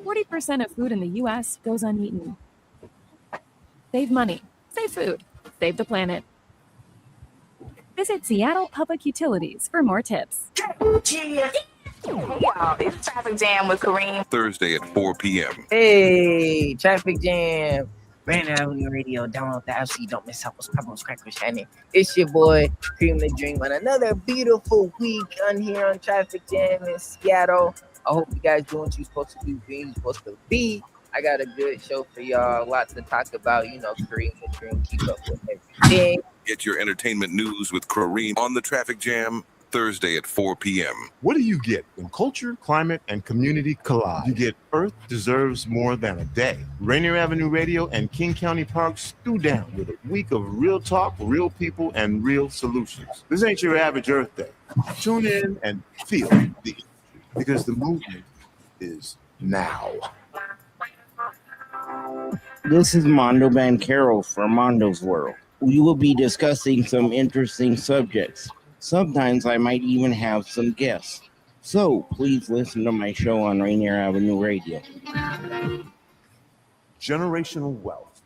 40% of food in the U.S. goes uneaten. Save money, save food, save the planet. Visit Seattle Public Utilities for more tips. Hey y'all, it's Traffic Jam with Kareem. Thursday at 4 p.m. Hey, Traffic Jam. Rainier Avenue Radio. Download the app so you don't miss out what's popping on Crackers Shining. It's your boy, Cream the Dream, on another beautiful week on here on Traffic Jam in Seattle. I hope you guys doing what you're supposed to do, being you're supposed to be. I got a good show for y'all. Lots to talk about. You know, Kareem the Dream, keep up with everything. Get your entertainment news with Kareem on the Traffic Jam, Thursday at 4 p.m. What do you get when culture, climate, and community collide? You get Earth Deserves More Than a Day. Rainier Avenue Radio and King County Park stew down with a week of real talk, real people, and real solutions. This ain't your average Earth Day. Tune in and feel the energy, because the movement is now. This is Mondo Bancaro for Mondo's World. We will be discussing some interesting subjects. Sometimes I might even have some guests. So please listen to my show on Rainier Avenue Radio. Generational wealth.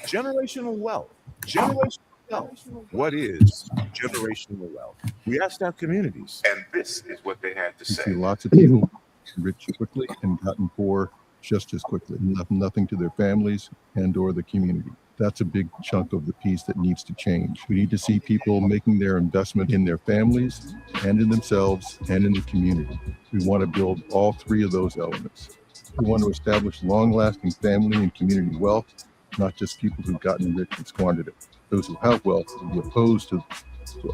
Generational wealth. Generational wealth. What is generational wealth? We asked our communities, and this is what they had to You say. see lots of people rich quickly and gotten poor just as quickly, left nothing to their families and or the community. That's a big chunk of the piece that needs to change. We need to see people making their investment in their families and in themselves and in the community. We want to build all three of those elements. We want to establish long-lasting family and community wealth, not just people who've gotten rich and squandered it. Those who have wealth will be opposed to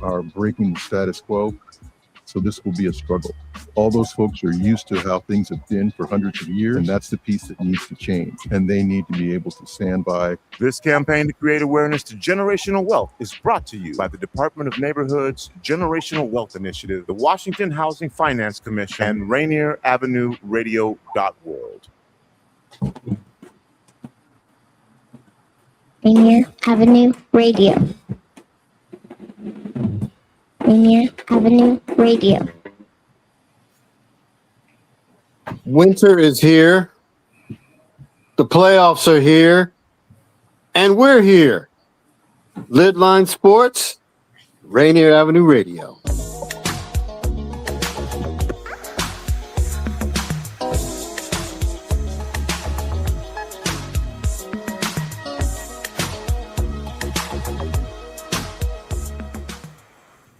our breaking the status quo. So this will be a struggle. All those folks are used to how things have been for hundreds of years, and that's the piece that needs to change. And they need to be able to stand by. This campaign to create awareness to generational wealth is brought to you by the Department of Neighborhood's Generational Wealth Initiative, the Washington Housing Finance Commission, and Rainier Avenue Radio.world. Rainier Avenue Radio. Rainier Avenue Radio. Winter is here. The playoffs are here. And we're here. LidLine Sports, Rainier Avenue Radio.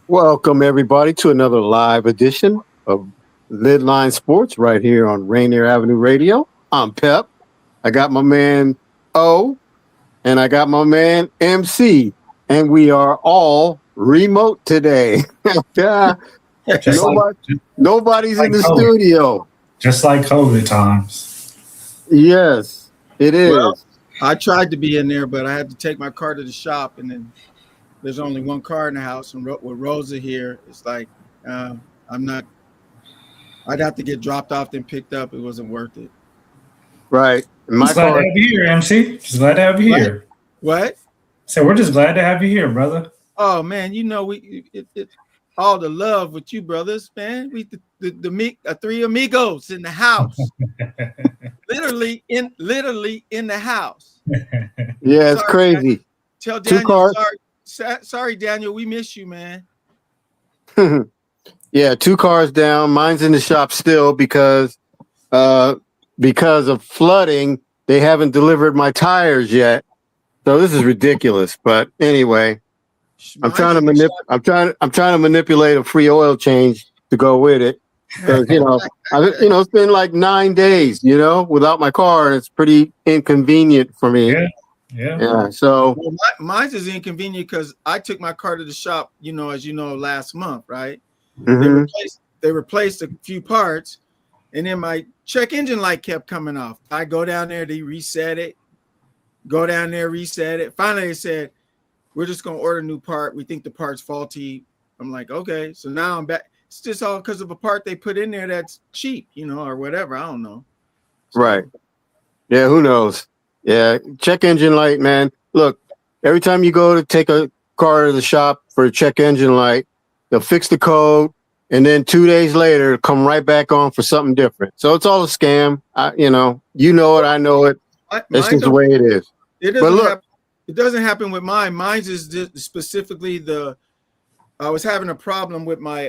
Welcome, everybody, to another live edition of LidLine Sports right here on Rainier Avenue Radio. I'm Pep. I got my man O, and I got my man MC, and we are all remote today. Nobody's in the studio. Just like COVID times. Yes, it is. Well, I tried to be in there, but I had to take my car to the shop, and then there's only one car in the house, and with Rosa here, it's like I'm not. I'd have to get dropped off then picked up. It wasn't worth it. Right. Just glad to have you here, MC. Just glad to have you here. What? So we're just glad to have you here, brother. Oh man, you know all the love with you brothers, man. We the three amigos in the house, literally in the house. Yeah, it's crazy. Tell Daniel, sorry, Daniel, we miss you, man. Yeah, 2 cars down. Mine's in the shop still because of flooding. They haven't delivered my tires yet, so this is ridiculous. But anyway, I'm trying to manipulate a free oil change to go with it, because it's been like 9 days, without my car, and it's pretty inconvenient for me. Yeah. So mine's is inconvenient because I took my car to the shop, as you know, last month, right? Mm-hmm. They replaced a few parts, and then my check engine light kept coming off. I go down there, they reset it. Finally, they said, we're just going to order a new part. We think the part's faulty. I'm like, okay. So now I'm back. It's just all because of a part they put in there that's cheap, or whatever. I don't know. Right. Yeah, who knows? Yeah, check engine light, man. Look, every time you go to take a car to the shop for a check engine light, they'll fix the code, and then 2 days later come right back on for something different. So it's all a scam. You know it, I know it. It's just the way it is. It doesn't happen with mine. Mine's is specifically I was having a problem with my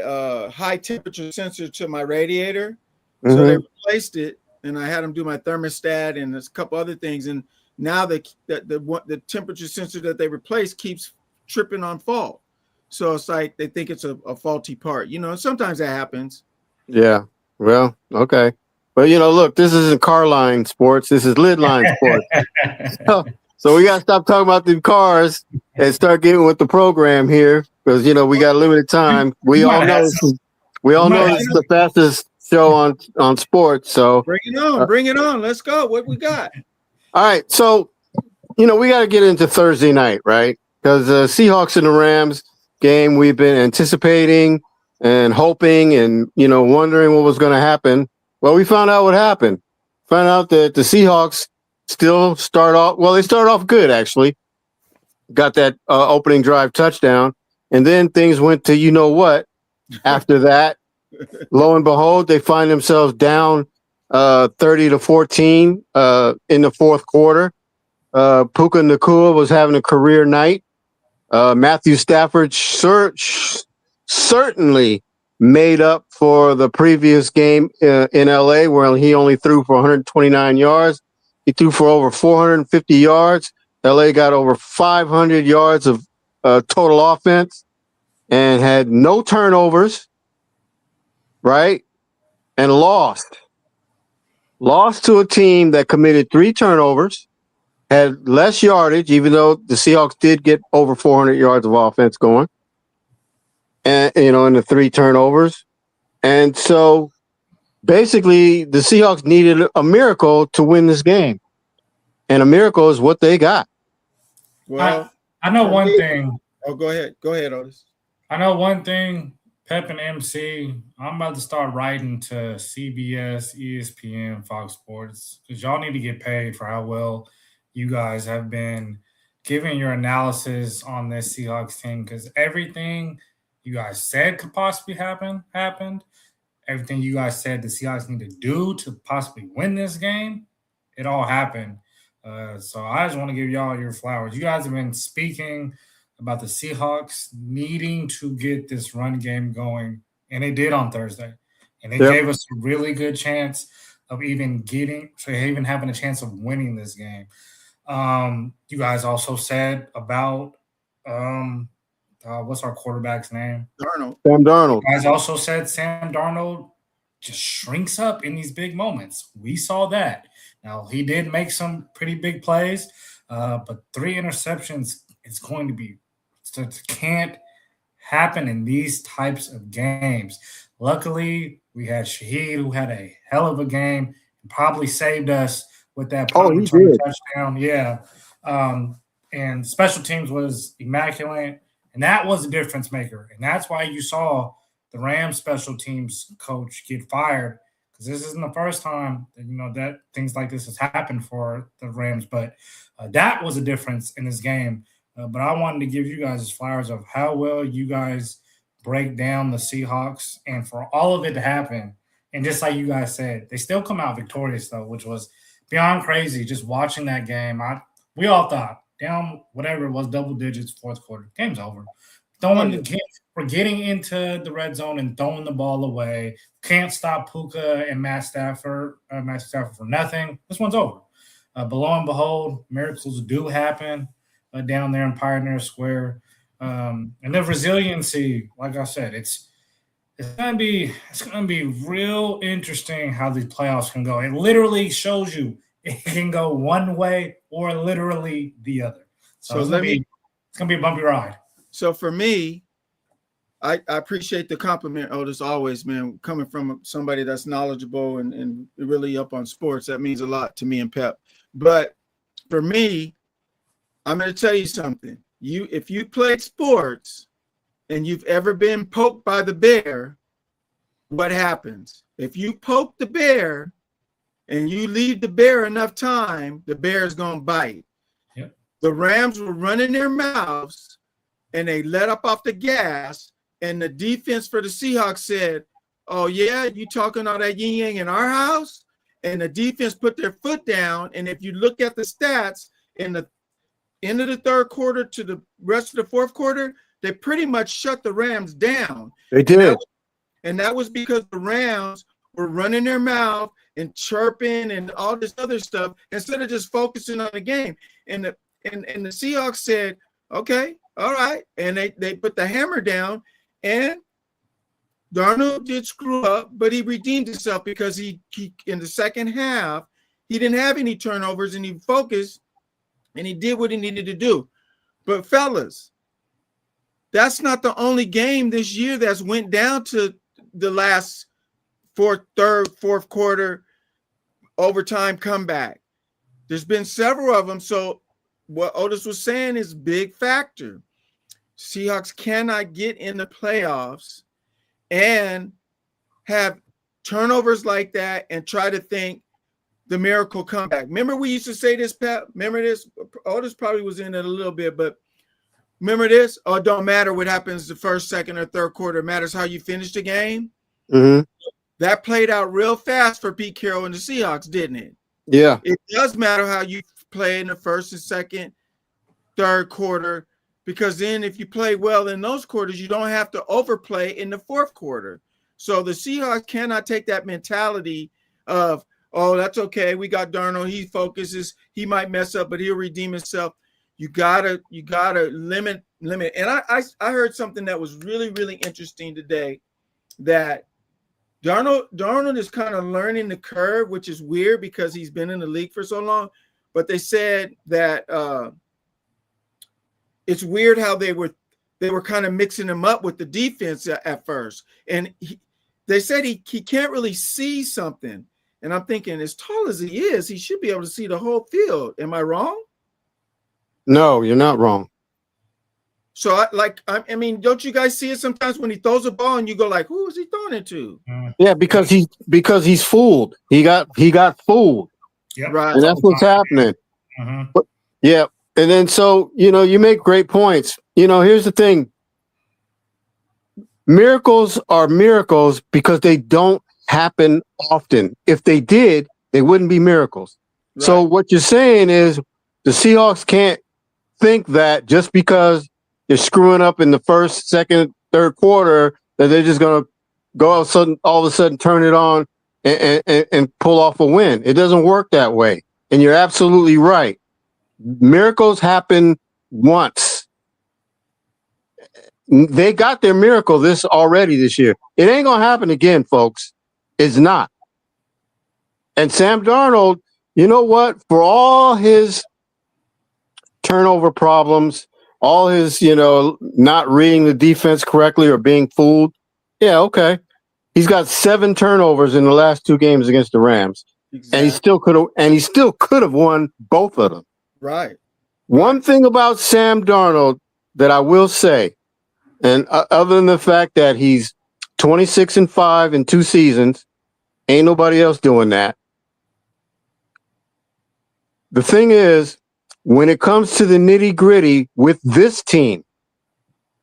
high temperature sensor to my radiator. So they replaced it, and I had them do my thermostat and there's a couple other things. And now the temperature sensor that they replaced keeps tripping on fault. So it's like they think it's a faulty part, and sometimes that happens. Yeah. Well, okay. But look, this isn't LidLine Sports. This is LidLine Sports. So we got to stop talking about the cars and start getting with the program here because, we got limited time. We all know this is the fastest show on sports. So bring it on. Let's go. What we got? All right. So, we got to get into Thursday night, right? Because the Seahawks and the Rams game we've been anticipating and hoping and, wondering what was going to happen. Well, we found out what happened. Found out that the Seahawks still start off good, actually. Got that opening drive touchdown. And then things went to what after that. Lo and behold, they find themselves down 30-14 in the fourth quarter. Puka Nacua was having a career night. Matthew Stafford certainly made up for the previous game in LA, where he only threw for 129 yards. He threw for over 450 yards. LA got over 500 yards of total offense and had no turnovers, right? And lost to a team that committed 3 turnovers, had less yardage, even though the Seahawks did get over 400 yards of offense going, and in the 3 turnovers. And so basically the Seahawks needed a miracle to win this game, and a miracle is what they got. Well, I know one thing. Oh, go ahead, Otis. I know one thing. Pep and MC, I'm about to start writing to CBS, ESPN, Fox Sports, because y'all need to get paid for how well you guys have been giving your analysis on this Seahawks team, because everything you guys said could possibly happen happened. Everything you guys said the Seahawks need to do to possibly win this game, it all happened. So I just want to give y'all your flowers. You guys have been speaking about the Seahawks needing to get this run game going, and they did on Thursday. And it gave us a really good chance of even having a chance of winning this game. You guys also said about what's our quarterback's name? Sam Darnold. You guys also said Sam Darnold just shrinks up in these big moments. We saw that. Now, he did make some pretty big plays, but 3 interceptions is going to be – can't happen in these types of games. Luckily, we had Shaheed, who had a hell of a game and probably saved us with that touchdown. Yeah. And special teams was immaculate, and that was a difference maker. And that's why you saw the Rams special teams coach get fired, because this isn't the first time that, that things like this has happened for the Rams. But that was a difference in this game. But I wanted to give you guys flowers of how well you guys break down the Seahawks, and for all of it to happen. And just like you guys said, they still come out victorious, though, which was beyond crazy. Just watching that game, we all thought down whatever it was, double digits, fourth quarter, game's over. We're getting into the red zone and throwing the ball away. Can't stop Puka and Matt Stafford for nothing. This one's over. But lo and behold, miracles do happen down there in Pioneer Square. And the resiliency, like I said, it's gonna be real interesting how these playoffs can go. It literally shows you it can go one way or literally the other. So it's gonna be a bumpy ride. So for me, I appreciate the compliment, Otis, always, man. Coming from somebody that's knowledgeable and really up on sports, that means a lot to me and Pep. But for me, I'm going to tell you something. If you played sports and you've ever been poked by the bear, what happens? If you poke the bear and you leave the bear enough time, the bear is going to bite. Yep. The Rams were running their mouths and they let up off the gas and the defense for the Seahawks said, "Oh yeah, you talking all that yin yang in our house?" And the defense put their foot down. And if you look at the stats in the end of the third quarter to the rest of the fourth quarter, they pretty much shut the Rams down. They did. And that was because the Rams were running their mouth and chirping and all this other stuff instead of just focusing on the game. And the Seahawks said, "Okay, all right." And they put the hammer down, and Darnold did screw up, but he redeemed himself because he in the second half, he didn't have any turnovers and he focused and he did what he needed to do. But fellas, that's not the only game this year that's went down to the last fourth quarter overtime comeback. There's been several of them. So what Otis was saying is big factor. Seahawks cannot get in the playoffs and have turnovers like that and try to think the miracle comeback. Remember we used to say this, Pep? Remember this? Otis probably was in it a little bit, but remember this? Oh, it don't matter what happens the first, second, or third quarter. It matters how you finish the game. Mm-hmm. That played out real fast for Pete Carroll and the Seahawks, didn't it? Yeah. It does matter how you play in the first and second, third quarter, because then if you play well in those quarters, you don't have to overplay in the fourth quarter. So the Seahawks cannot take that mentality of, "Oh, that's okay. We got Darnold. He focuses. He might mess up, but he'll redeem himself." You gotta limit. And I heard something that was really, really interesting today, that Darnold is kind of learning the curve, which is weird because he's been in the league for so long. But they said that it's weird how they were kind of mixing him up with the defense at first. And they said he can't really see something. And I'm thinking, as tall as he is, he should be able to see the whole field. Am I wrong? No, you're not wrong. So I mean, don't you guys see it sometimes when he throws a ball and you go like, who is he throwing it to? Yeah, because he's fooled. He got fooled. Yep. Right. And that's what's happening. Mm-hmm. But, yeah. And then so, you make great points. Here's the thing. Miracles are miracles because they don't happen often. If they did, they wouldn't be miracles. Right. So what you're saying is the Seahawks can't think that just because they're screwing up in the first, second, third quarter that they're just going to go all of a sudden turn it on and pull off a win. It doesn't work that way. And you're absolutely right. Miracles happen once. They got their miracle this year. It ain't going to happen again, folks. It's not. And Sam Darnold, you know what? For all his turnover problems, all his, not reading the defense correctly or being fooled. Yeah, okay. He's got 7 turnovers in the last 2 games against the Rams. Exactly. And he still could have won both of them. Right. One thing about Sam Darnold that I will say, and other than the fact that he's 26-5 in 2 seasons, ain't nobody else doing that. The thing is, when it comes to the nitty-gritty with this team,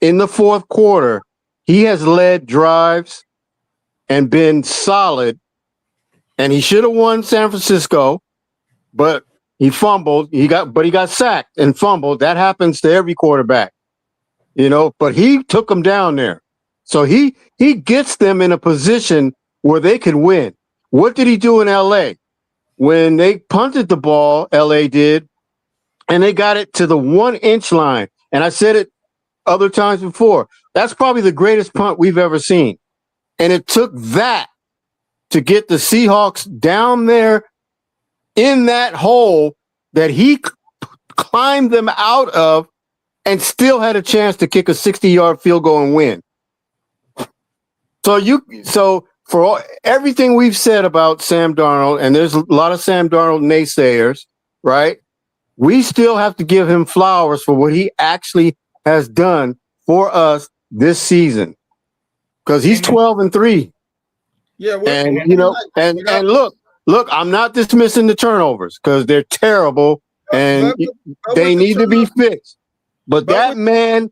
in the fourth quarter, he has led drives and been solid. And he should have won San Francisco, but he fumbled. He got sacked and fumbled. That happens to every quarterback, but he took them down there. So he gets them in a position where they could win. What did he do in LA? When they punted the ball, LA did, and they got it to the 1-inch line. And I said it other times before. That's probably the greatest punt we've ever seen. And it took that to get the Seahawks down there in that hole that he climbed them out of and still had a chance to kick a 60-yard field goal and win. So for everything we've said about Sam Darnold, and there's a lot of Sam Darnold naysayers, right? We still have to give him flowers for what he actually has done for us this season, because he's 12-3. Yeah, and look, I'm not dismissing the turnovers because they're terrible and they need to be fixed. But that man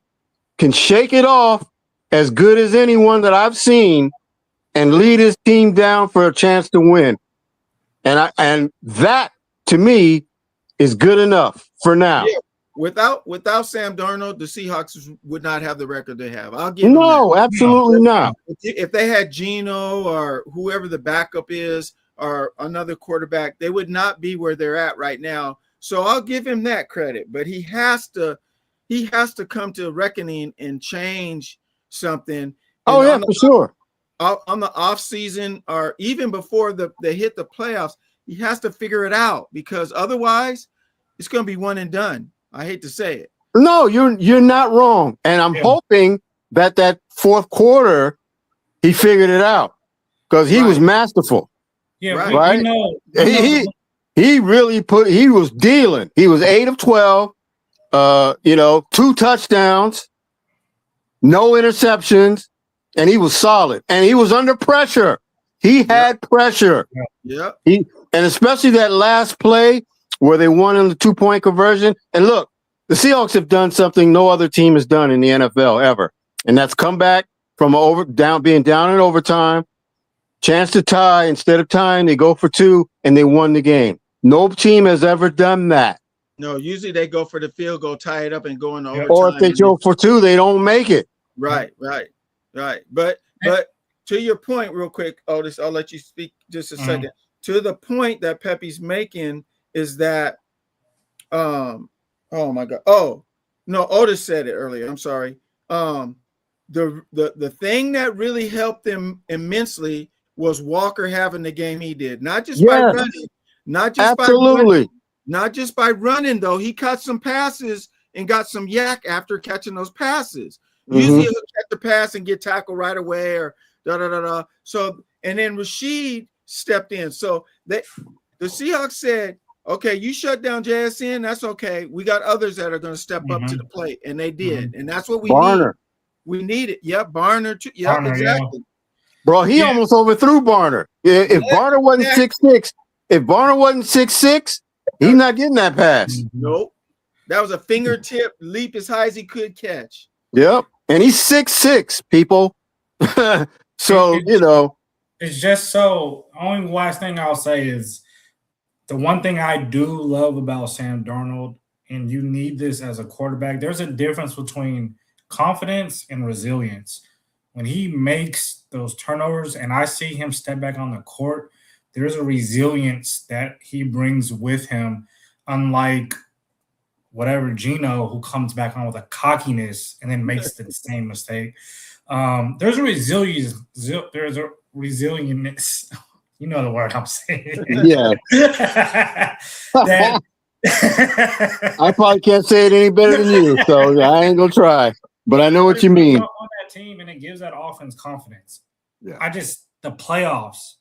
can shake it off as good as anyone that I've seen and lead his team down for a chance to win. And that to me is good enough for now. Yeah. Without Sam Darnold, the Seahawks would not have the record they have. I'll give them No, that. absolutely not. If they had Geno or whoever the backup is or another quarterback, they would not be where they're at right now. So I'll give him that credit, but he has to come to a reckoning and change something. Oh, yeah, for sure. On the off season or even before they hit the playoffs, he has to figure it out because otherwise it's going to be one and done. I hate to say it. No, you're not wrong. And I'm hoping that fourth quarter he figured it out because he was masterful. Yeah, right. We know. He really he was dealing. He was 8 of 12, 2 touchdowns, no interceptions, and he was solid. And he was under pressure. He had pressure. Yeah. And especially that last play where they won in the 2-point conversion. And look, the Seahawks have done something no other team has done in the NFL ever. And that's come back from being down in overtime, chance to tie. Instead of tying, they go for 2 and they won the game. No team has ever done that. No, usually they go for the field goal, tie it up, and go into overtime. Or if they go for 2, they don't make it. Right. But to your point, real quick, Otis, I'll let you speak just a second. To the point that Pepe's making is that, oh my God, oh no, Otis said it earlier. I'm sorry. The thing that really helped them immensely was Walker having the game he did, not just by running, not just by running though. He caught some passes and got some yak after catching those passes. Usually he'll catch the pass and get tackled right away or da. So and then Rashid stepped in. So the Seahawks said, okay, you shut down JSN, that's okay. We got others that are going to step up to the plate, and they did, and that's what we need. We need it. Yep, Barner too. Yep, exactly. Yeah. Bro, he almost overthrew Barner. If Barner wasn't 6'6", he's not getting that pass. Nope. That was a fingertip leap as high as he could catch. Yep. And he's 6'6", people. So, It's just so, only last thing I'll say is the one thing I do love about Sam Darnold, and you need this as a quarterback, there's a difference between confidence and resilience. When he makes those turnovers and I see him step back on the court, there's a resilience that he brings with him, unlike whatever Geno, who comes back on with a cockiness and then makes the same mistake. There's a resilience. There's a resilience. You know the word I'm saying. Yeah. I probably can't say it any better than you, so I ain't gonna try. But I know what you mean. On that team, and it gives that offense confidence. Yeah. The playoffs.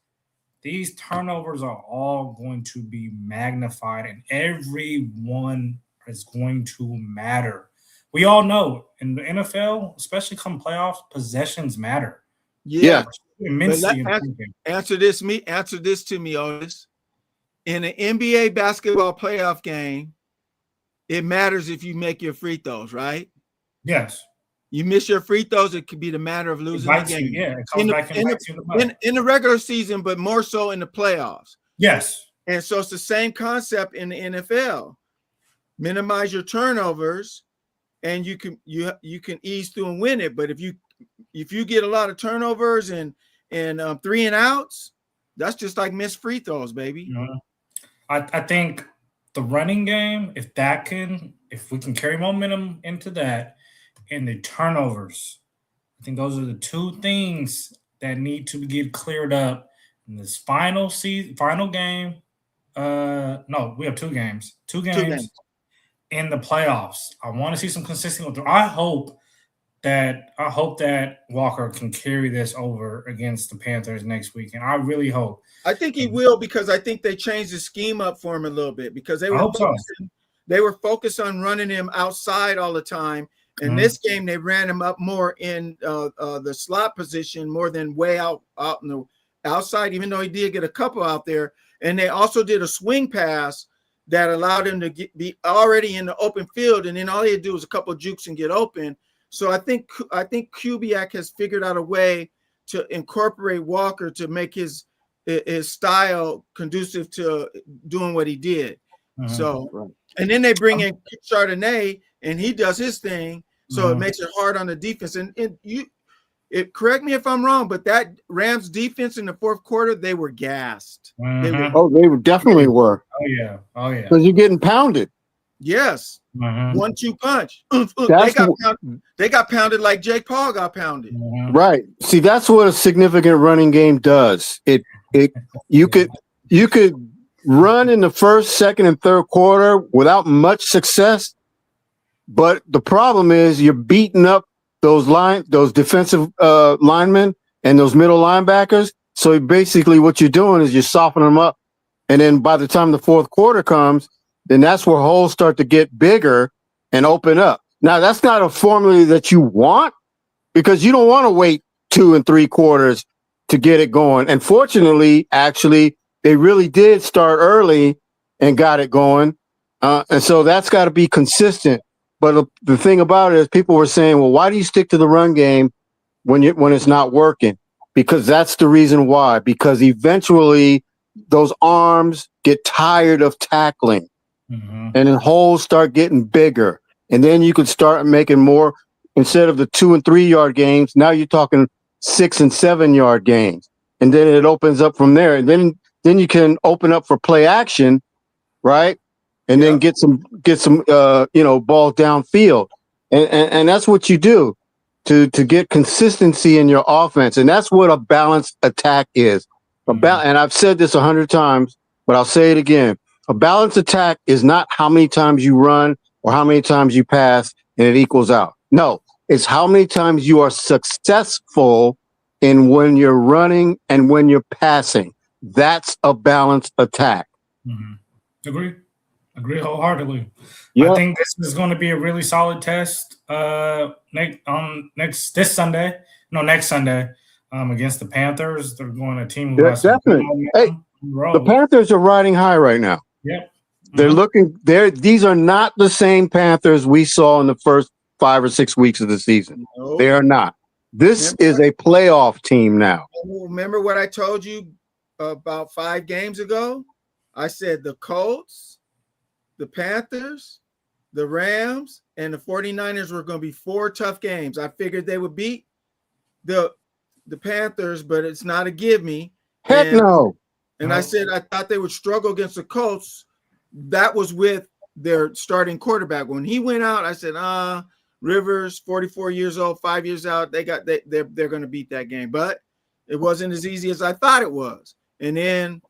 These turnovers are all going to be magnified, and every one is going to matter. We all know in the NFL, especially come playoffs, possessions matter. Yeah. Answer this to me, Otis. In an NBA basketball playoff game, it matters if you make your free throws, right? Yes. You miss your free throws, it could be the matter of losing the game. It comes back and bites you in the regular season, but more so in the playoffs. Yes. And so it's the same concept in the NFL. Minimize your turnovers, and you can ease through and win it. But if you get a lot of turnovers and 3 and outs, that's just like missed free throws, baby. I think the running game, if we can carry momentum into that, and the turnovers, I think those are the two things that need to get cleared up in this final game. No, we have 2 games. Two games in the playoffs. I want to see some consistency. I hope that Walker can carry this over against the Panthers next week, and I really hope. I think he will, because I think they changed the scheme up for him a little bit, because they were focused on running him outside all the time. In this game, they ran him up more in the slot position more than way out in the outside, even though he did get a couple out there. And they also did a swing pass that allowed him to be already in the open field, and then all he had to do was a couple of jukes and get open. So I think Kubiak has figured out a way to incorporate Walker to make his style conducive to doing what he did. So, and then they bring in Chardonnay and he does his thing. So it makes it hard on the defense. And correct me if I'm wrong, but that Rams defense in the fourth quarter, they were gassed. They definitely were. Oh yeah. Because you're getting pounded. Yes. 1-2 punch. They got pounded like Jake Paul got pounded. Right. See, that's what a significant running game does. You could run in the first, second, and third quarter without much success, but the problem is you're beating up those defensive linemen and those middle linebackers. So basically, what you're doing is you're softening them up, and then by the time the fourth quarter comes, then that's where holes start to get bigger and open up. Now, that's not a formula that you want because you don't want to wait 2 and 3 quarters to get it going. And fortunately, actually, they really did start early and got it going. And so that's got to be consistent. But the thing about it is people were saying, well, why do you stick to the run game when it's not working? Because that's the reason why. Because eventually those arms get tired of tackling. And then holes start getting bigger. And then you could start making more, instead of the 2 and 3 yard games, now you're talking 6 and 7 yard games. And then it opens up from there. And then you can open up for play action, right? And then get some ball downfield. And that's what you do to get consistency in your offense. And that's what a balanced attack is. And I've said this 100 times, but I'll say it again. A balanced attack is not how many times you run or how many times you pass and it equals out. No, it's how many times you are successful in when you're running and when you're passing. That's a balanced attack. Agree wholeheartedly. Yep. I think this is going to be a really solid test next Sunday against the Panthers. They're going to team. Definitely. Hey, the Panthers are riding high right now. Yep. They're looking there. These are not the same Panthers we saw in the first 5 or 6 weeks of the season. No. They are not. This is a playoff team now. Remember what I told you about 5 games ago? I said the Colts, the Panthers, the Rams, and the 49ers were going to be 4 tough games. I figured they would beat the Panthers, but it's not a give me. Heck no. And I said I thought they would struggle against the Colts. That was with their starting quarterback. When he went out, I said, Rivers, 44 years old, 5 years out, they're going to beat that game. But it wasn't as easy as I thought it was. And then,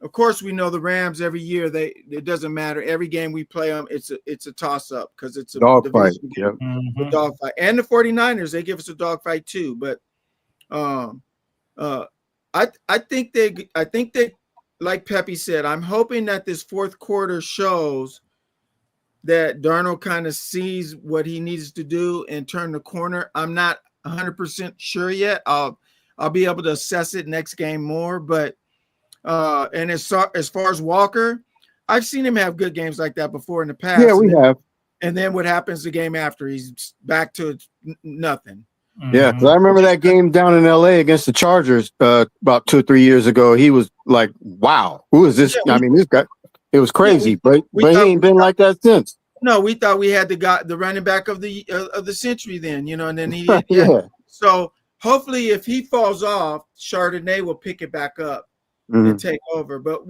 of course, we know the Rams every year. It doesn't matter. Every game we play them, it's a toss up because it's a dog fight. A dog fight. And the 49ers, they give us a dog fight too. But I think they, like Pepe said, I'm hoping that this fourth quarter shows that Darnold kind of sees what he needs to do and turn the corner. I'm not 100% sure yet. I'll be able to assess it next game more. But and as far as Walker, I've seen him have good games like that before in the past. Yeah, we have. And then what happens the game after? He's back to nothing. Yeah, because I remember that game down in L.A. against the Chargers about 2 or 3 years ago. He was like, wow, who is this? Yeah, this guy, it was crazy, but he ain't been like that since. No, we thought we had the running back of the century then, and then he yeah. So hopefully if he falls off, Chardonnay will pick it back up and take over. But,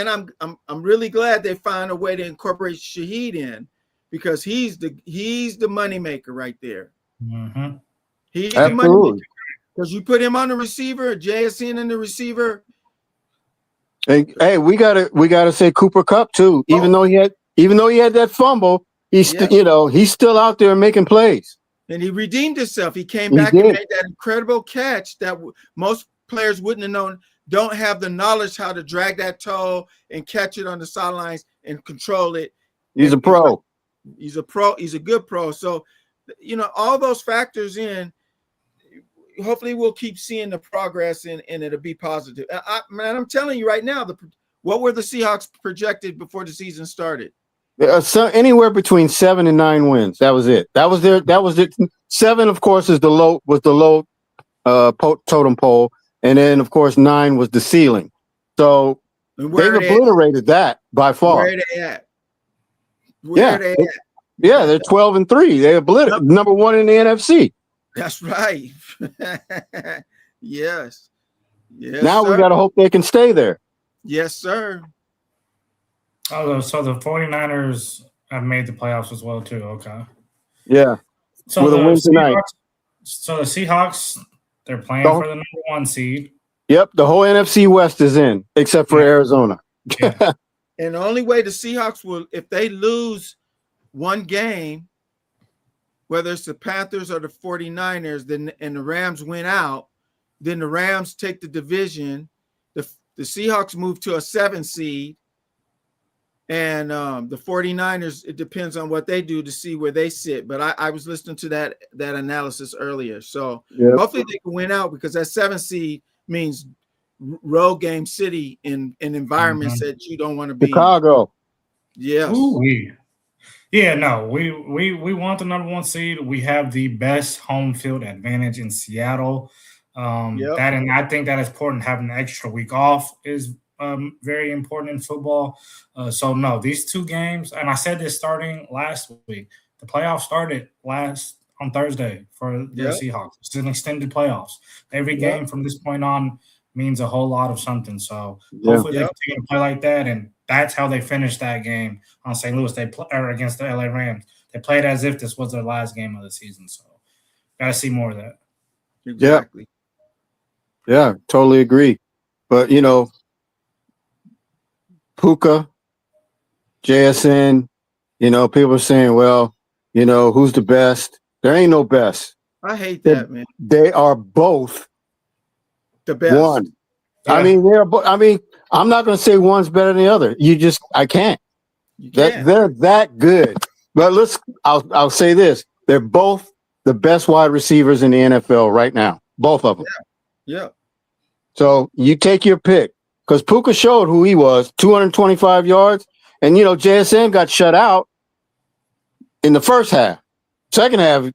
I'm really glad they found a way to incorporate Shaheed in because he's the moneymaker right there. He's the money because you put him on the receiver, JSN in the receiver. Hey, we gotta say Cooper Kupp too. Even though he had that fumble, he's still out there making plays. And he redeemed himself. He came back and made that incredible catch that most players wouldn't have known. Don't have the knowledge how to drag that toe and catch it on the sidelines and control it. He's a pro. He's a pro. He's a good pro. So. All those factors in, hopefully we'll keep seeing the progress and it'll be positive. I'm telling you right now, what were the Seahawks projected before the season started? Anywhere between 7 and 9 wins. That was it. That was it. 7, of course, was the low totem pole, and then of course 9 was the ceiling. So they've obliterated that by far. Where are they at? Where are they at? Yeah, they're 12-3. They obliterated number 1 in the NFC. That's right. Yes. Now we got to hope they can stay there. Yes, sir. Oh, so the 49ers have made the playoffs as well, too. Okay. Yeah. So with a win tonight. So the Seahawks, they're playing for the number 1 seed. Yep. The whole NFC West is in, except for Arizona. Yeah. And the only way the Seahawks will, if they lose one game, whether it's the Panthers or the 49ers, then and the Rams win out, then the Rams take the division. The Seahawks move to a 7 seed. And the 49ers, it depends on what they do to see where they sit. But I was listening to that analysis earlier. So hopefully they can win out, because that 7 seed means road game city in environments that you don't want to be Chicago. in. Yes. Yeah, no, we want the number 1 seed. We have the best home field advantage in Seattle. That, and I think that is important. Having an extra week off is very important in football. So no, these 2 games, and I said this starting last week, the playoffs started on Thursday for the Seahawks. It's an extended playoffs. Every game from this point on means a whole lot of something. So hopefully they continue to play like that, and that's how they finished that game on St. Louis. They against the LA Rams. They played as if this was their last game of the season. So got to see more of that. Exactly. Yeah, totally agree. But Puka, JSN, people are saying, well, who's the best? There ain't no best. I hate that, man. They are both the best. One. Yeah. I mean, I'm not going to say one's better than the other. I can't. They're that good. But I'll say this. They're both the best wide receivers in the NFL right now. Both of them. Yeah. So you take your pick. Because Puka showed who he was, 225 yards. And, JSN got shut out in the first half. Second half,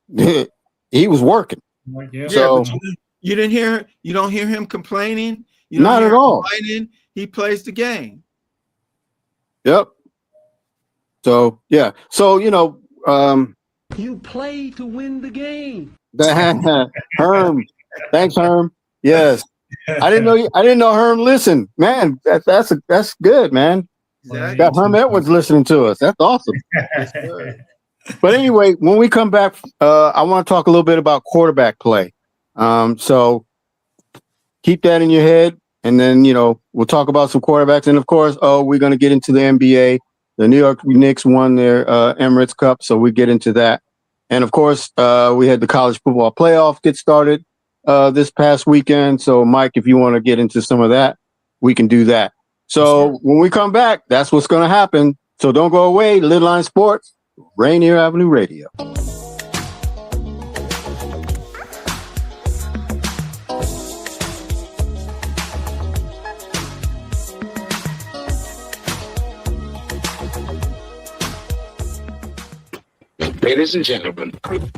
he was working. Yeah, so you don't hear him complaining. Not at all. He plays the game. Yep. So, yeah. So, you play to win the game. Herm. Thanks, Herm. Yes. I didn't know Herm listened. Man, that's good, man. Exactly. Got Herm Edwards listening to us. That's awesome. But anyway, when we come back, I want to talk a little bit about quarterback play. So keep that in your head, and then we'll talk about some quarterbacks. And of course, we're going to get into the NBA. The New York Knicks won their Emirates Cup, so we get into that. And of course, we had the college football playoff get started this past weekend. So, Mike, if you want to get into some of that, we can do that. So when we come back, that's what's going to happen. So don't go away. LidLine Sports, Rainier Avenue Radio. Ladies and gentlemen, are you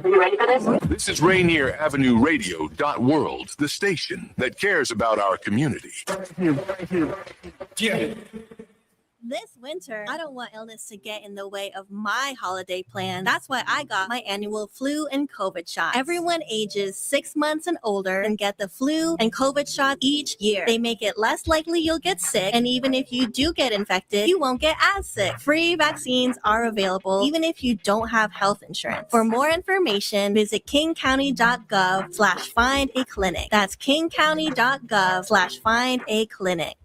ready for this? This is Rainier Avenue Radio .world, the station that cares about our community. Yeah. This winter, I don't want illness to get in the way of my holiday plan. That's why I got my annual flu and COVID shot. Everyone ages 6 months and older and get the flu and COVID shot each year. They make it less likely you'll get sick, and even if you do get infected, you won't get as sick. Free vaccines are available even if you don't have health insurance. For more information, visit kingcounty.gov/find a clinic. That's kingcounty.gov/find a clinic.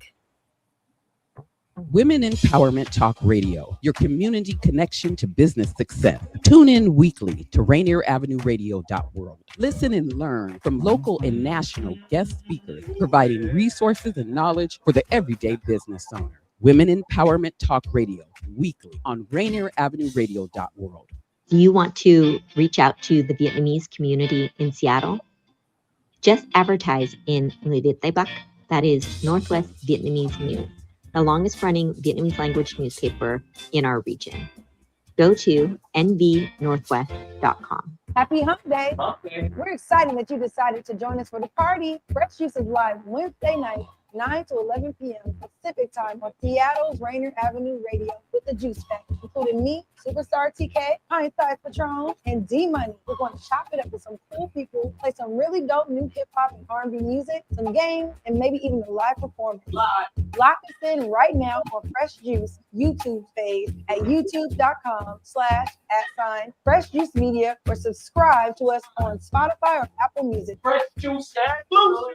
Women Empowerment Talk Radio, your community connection to business success. Tune in weekly to Rainier Avenue Radio.world. Listen and learn from local and national guest speakers, providing resources and knowledge for the everyday business owner. Women Empowerment Talk Radio, weekly on Rainier Avenue Radio.world. Do you want to reach out to the Vietnamese community in Seattle? Just advertise in Le Viet Tây Bắc, that is Northwest Vietnamese News. the longest running Vietnamese language newspaper in our region. Go to nvnorthwest.com. Happy Hump Day. We're excited that you decided to join us for the party. Fresh Juice is live Wednesday night, 9 to 11 p.m. Pacific time on Seattle's Rainier Avenue Radio with the Juice Pack, including me, Superstar TK, Pint Size Patron, and D-Money. We're going to chop it up with some cool people, play some really dope new hip-hop and R&B music, some games, and maybe even a live performance. Lock us in right now on Fresh Juice YouTube page at youtube.com/@Fresh Juice Media, or subscribe to us on Spotify or Apple Music. Fresh Juice.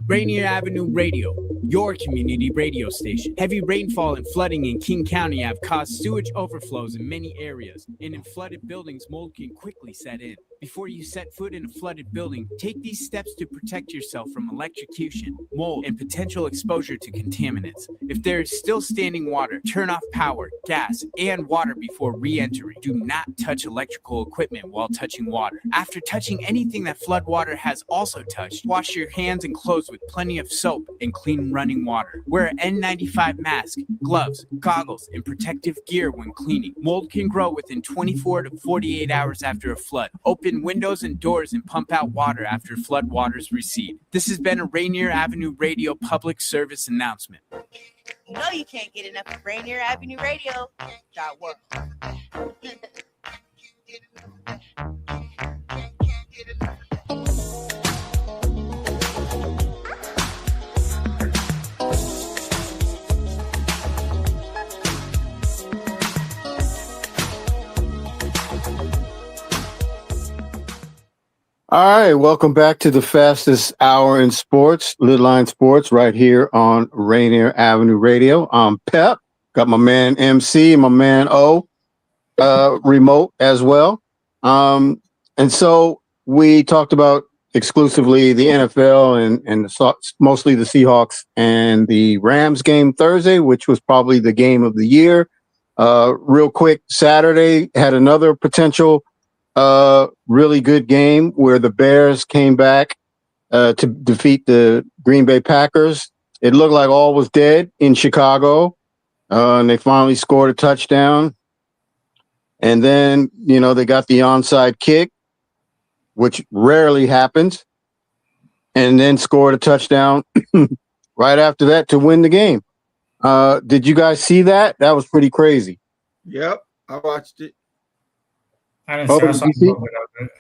Rainier Avenue Radio, your community radio station. Heavy rainfall and flooding in King County have caused sewage overflows in many areas, and in flooded buildings, mold can quickly set in. Before you set foot in a flooded building, take these steps to protect yourself from electrocution, mold, and potential exposure to contaminants. If there is still standing water, turn off power, gas, and water before re-entering. Do not touch electrical equipment while touching water. After touching anything that flood water has also touched, wash your hands and clothes with plenty of soap and clean running water. Wear an N95 mask, gloves, goggles, and protective gear when cleaning. Mold can grow within 24 to 48 hours after a flood. Open windows and doors and pump out water after flood waters recede. This has been a Rainier Avenue Radio public service announcement. You know you can't get enough of Rainier Avenue Radio. All right, welcome back to the fastest hour in sports, LidLine Sports, right here on Rainier Avenue Radio. I'm Pep, got my man MC, my man O, remote as well. And so we talked about exclusively the NFL and mostly the Seahawks and the Rams game Thursday, which was probably the game of the year. Real quick, Saturday had another potential really good game where the Bears came back to defeat the Green Bay Packers. It looked like all was dead in Chicago, and they finally scored a touchdown. And then, they got the onside kick, which rarely happens, and then scored a touchdown right after that to win the game. Did you guys see that? That was pretty crazy. Yep, I watched it. I didn't see, I saw a little bit of it.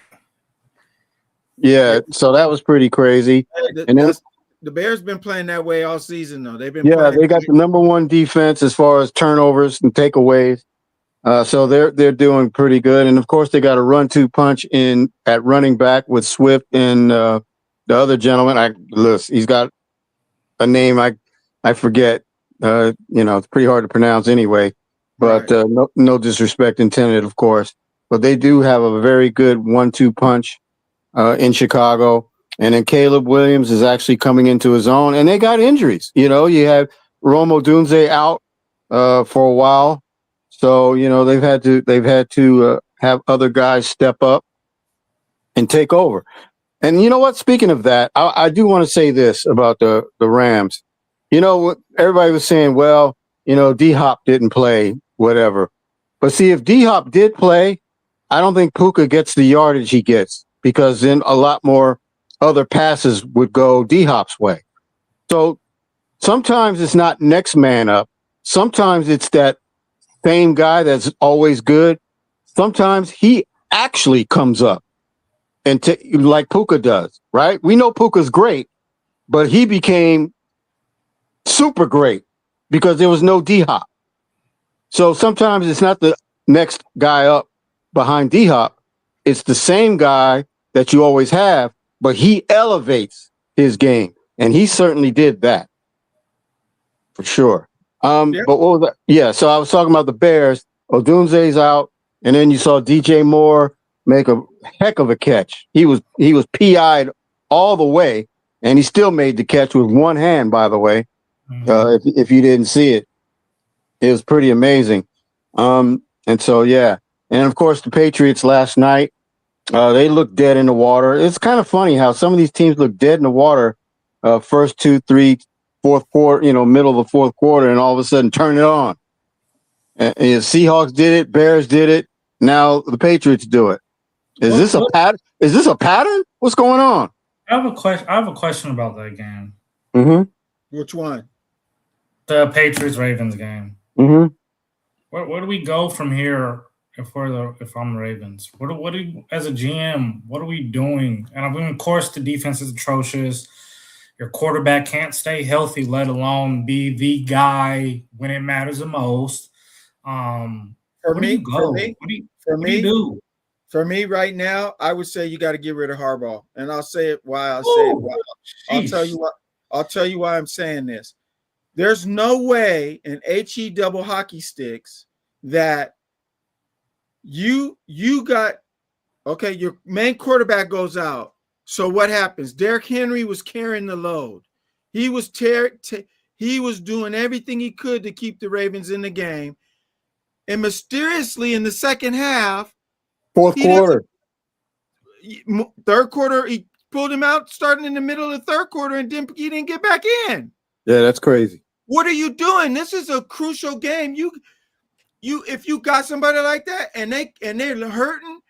Yeah, so that was pretty crazy. And then the Bears been playing that way all season, though. They've been they got the number one defense as far as turnovers and takeaways. So they're doing pretty good. And of course, they got a 1-2 punch at running back with Swift and the other gentleman. He's got a name I forget. It's pretty hard to pronounce anyway. But no disrespect intended, of course. But they do have a very good 1-2 punch in Chicago. And then Caleb Williams is actually coming into his own. And they got injuries. You have Romo Dunze out for a while. So, they've had to have other guys step up and take over. And you know what? Speaking of that, I do want to say this about the Rams. Everybody was saying, well, D-Hop didn't play, whatever. But see, if D-Hop did play, I don't think Puka gets the yardage he gets, because then a lot more other passes would go D-Hop's way. So sometimes it's not next man up. Sometimes it's that same guy that's always good. Sometimes he actually comes up and like Puka does, right? We know Puka's great, but he became super great because there was no D-Hop. So sometimes it's not the next guy up behind D-Hop. It's the same guy that you always have, but he elevates his game. And he certainly did that for sure. But what was that? Yeah. So I was talking about the Bears. Odunze's out. And then you saw DJ Moore make a heck of a catch. He was PI'd all the way, and he still made the catch with one hand, by the way. If you didn't see it, it was pretty amazing. And so, yeah. And of course, the Patriots last night, they looked dead in the water. It's kind of funny how some of these teams look dead in the water first 2-3 fourth quarter, middle of the fourth quarter, and all of a sudden turn it on. And Seahawks did it, Bears did it. Now the Patriots do it. Is this a pattern? Is this a pattern? What's going on? I have a question about that game. Mm-hmm. Which one? The Patriots-Ravens game. Mm-hmm. Where do we go from here if I'm the Ravens? What do you, as a GM, what are we doing? And I mean, of course, the defense is atrocious. Your quarterback can't stay healthy, let alone be the guy when it matters the most. For me, right now, I would say you got to get rid of Harbaugh, and I'll say it why. I'll tell you why I'm saying this. There's no way in HE double hockey sticks that you got your main quarterback goes out. So what happens? Derrick Henry was carrying the load. He was doing everything he could to keep the Ravens in the game. And mysteriously in the second half, third quarter, he pulled him out starting in the middle of the third quarter and he didn't get back in. Yeah, that's crazy. What are you doing? This is a crucial game. If you got somebody like that and they're hurting,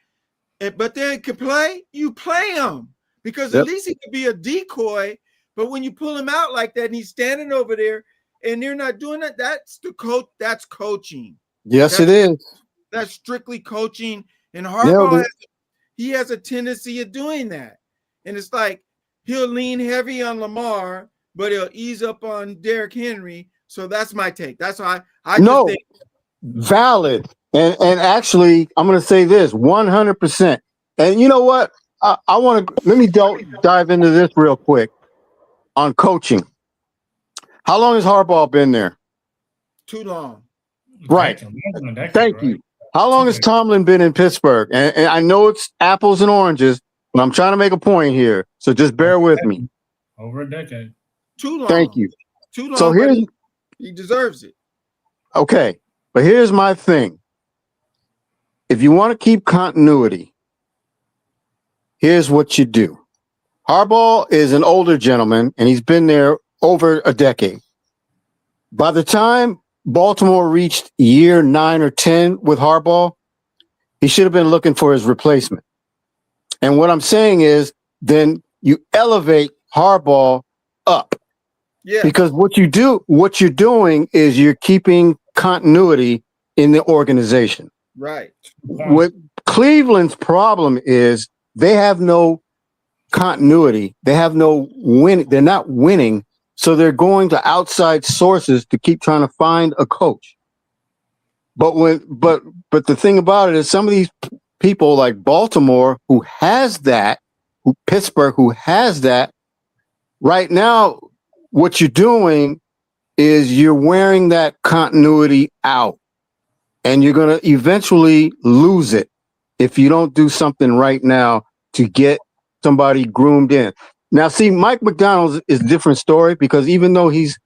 but they can play, you play them because at least he could be a decoy. But when you pull him out like that and he's standing over there and they're not doing that, that's the coach. That's coaching. Yes, it is. That's strictly coaching. And Harbaugh, he has a tendency of doing that. And it's like he'll lean heavy on Lamar, but he'll ease up on Derrick Henry. So that's my take. That's why I just think valid. And actually, I'm going to say this 100%. And you know what? I want to let me dive into this real quick on coaching. How long has Harbaugh been there? Too long. Right. Thank you. How long has Tomlin been in Pittsburgh? And I know it's apples and oranges, but I'm trying to make a point here. So just bear with me. Over a decade. Too long. Thank you. Too long. So he deserves it. Okay. But here's my thing. If you want to keep continuity, here's what you do. Harbaugh is an older gentleman, and he's been there over a decade. By the time Baltimore reached year 9 or 10 with Harbaugh, he should have been looking for his replacement. And what I'm saying is, then you elevate Harbaugh up. Yeah. Because what you're doing is you're keeping continuity in the organization. Right. What Cleveland's problem is they have no continuity. They have no win. They're not winning. So they're going to outside sources to keep trying to find a coach. But the thing about it is some of these people like Baltimore who has that, Pittsburgh who has that, right now what you're doing is you're wearing that continuity out. And you're going to eventually lose it if you don't do something right now to get somebody groomed in. Now, see, Mike McDonald is a different story because even though he's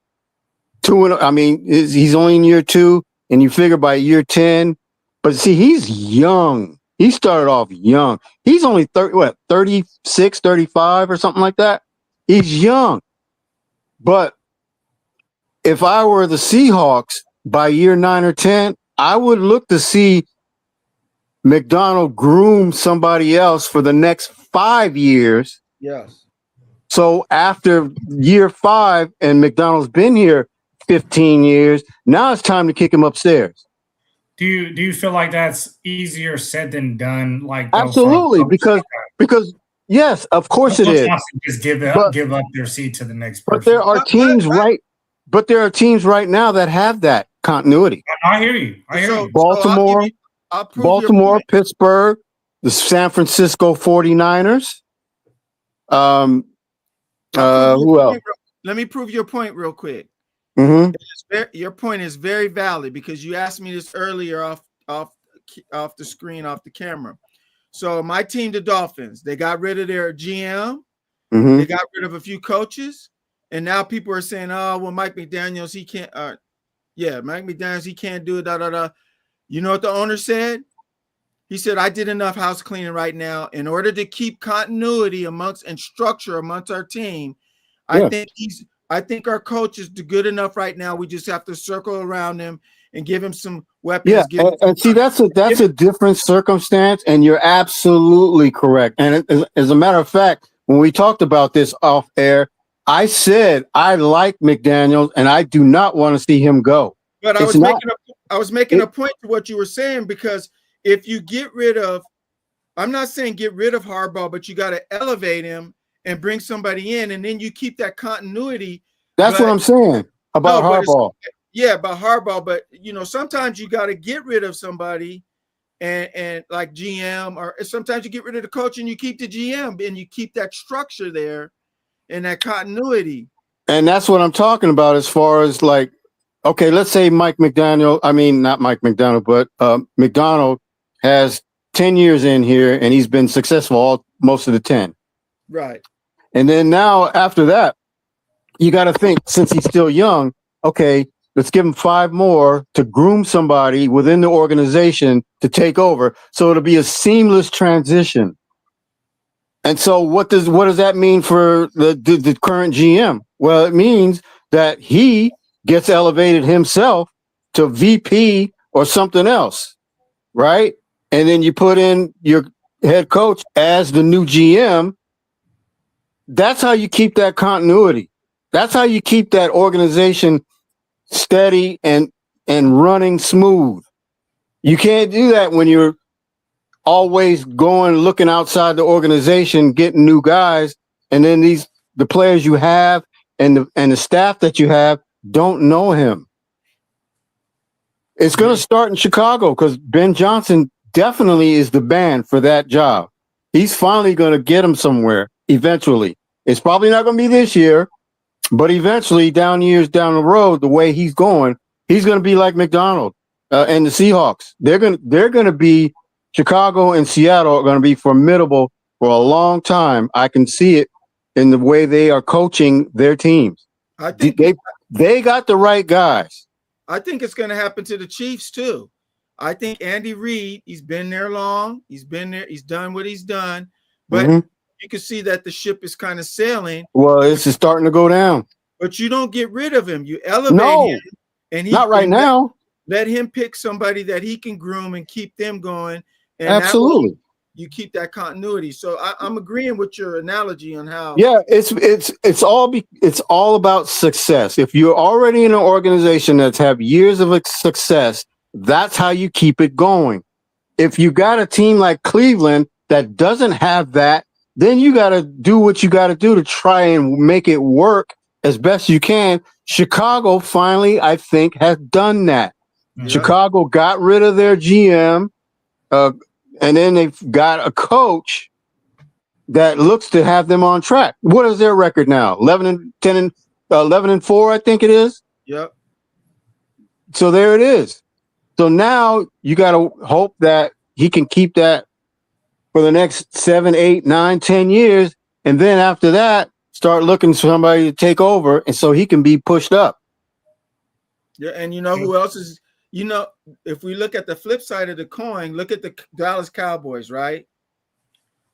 he's only in year 2, and you figure by year 10, but see, he's young. He started off young. He's only 36, 35 or something like that. He's young. But if I were the Seahawks by year 9 or 10, I would look to see McDonald groom somebody else for the next 5 years. Yes. So after year 5 and McDonald's been here 15 years, now it's time to kick him upstairs. Do you feel like that's easier said than done? Like absolutely, because yes, of course it is. Just give up their seat to the next person. But there are teams right now that have that continuity. I hear you. Baltimore, Pittsburgh, the San Francisco 49ers. Who else? Let me prove your point real quick. Mm-hmm. Your point is very valid because you asked me this earlier off the screen, off the camera. So my team, the Dolphins, they got rid of their GM. Mm-hmm. They got rid of a few coaches, and now people are saying, "Oh, well, Mike McDaniels, he can't." Mike McDaniels, he can't do it. Da da da. You know what the owner said? He said, "I did enough house cleaning right now in order to keep continuity and structure amongst our team. I I think our coach is good enough right now. We just have to circle around him and give him some weapons. Yeah, and see, that's a different circumstance, and you're absolutely correct. And as a matter of fact, when we talked about this off air, I said I like McDaniels, and I do not want to see him go. But I was making a point to what you were saying, because if you get rid of, I'm not saying get rid of Harbaugh, but you got to elevate him and bring somebody in, and then you keep that continuity. That's what I'm saying about Harbaugh. Yeah, about Harbaugh, but sometimes you got to get rid of somebody, and like GM, or sometimes you get rid of the coach and you keep the GM, and you keep that structure there and that continuity. And that's what I'm talking about as far as like, okay, let's say Mike McDaniel. I mean, not Mike McDonald, but McDonald has 10 years in here, and he's been successful most of the 10. Right. And then now after that, you got to think, since he's still young, okay, let's give him 5 more to groom somebody within the organization to take over. So it'll be a seamless transition. And so what does that mean for the current GM? Well, it means that he gets elevated himself to VP or something else, right? And then you put in your head coach as the new GM. That's how you keep that continuity. That's how you keep that organization steady and running smooth. You can't do that when you're always looking outside the organization, getting new guys, and then the players you have and the staff that you have don't know him. It's going to start in Chicago because Ben Johnson definitely is the man for that job. He's finally going to get him somewhere eventually. It's probably not going to be this year, but eventually, years down the road, the way he's going to be like McDonald and the Seahawks. They're going to be, Chicago and Seattle are going to be formidable for a long time. I can see it in the way they are coaching their teams. I think they got the right guys. I think it's going to happen to the Chiefs too. I think Andy Reid, he's been there long. He's been there. He's done what he's done. But you can see that the ship is kind of sailing. Well, it's just starting to go down. But you don't get rid of him. You elevate him. And not right now. Let him pick somebody that he can groom and keep them going. And absolutely. You keep that continuity. So I'm agreeing with your analogy on how. Yeah, it's all about success. If you're already in an organization that's have years of success, that's how you keep it going. If you got a team like Cleveland that doesn't have that, then you got to do what you got to do to try and make it work as best you can. Chicago finally, I think, has done that. Mm-hmm. Chicago got rid of their GM, and then they've got a coach that looks to have them on track. What is their record now? 11-4, I think it is. Yep. So there it is. So now you got to hope that he can keep that for the next 7, 8, 9, 10 years. And then after that, start looking for somebody to take over. And so he can be pushed up. Yeah. And you know who else is, if we look at the flip side of the coin, look at the Dallas Cowboys, right?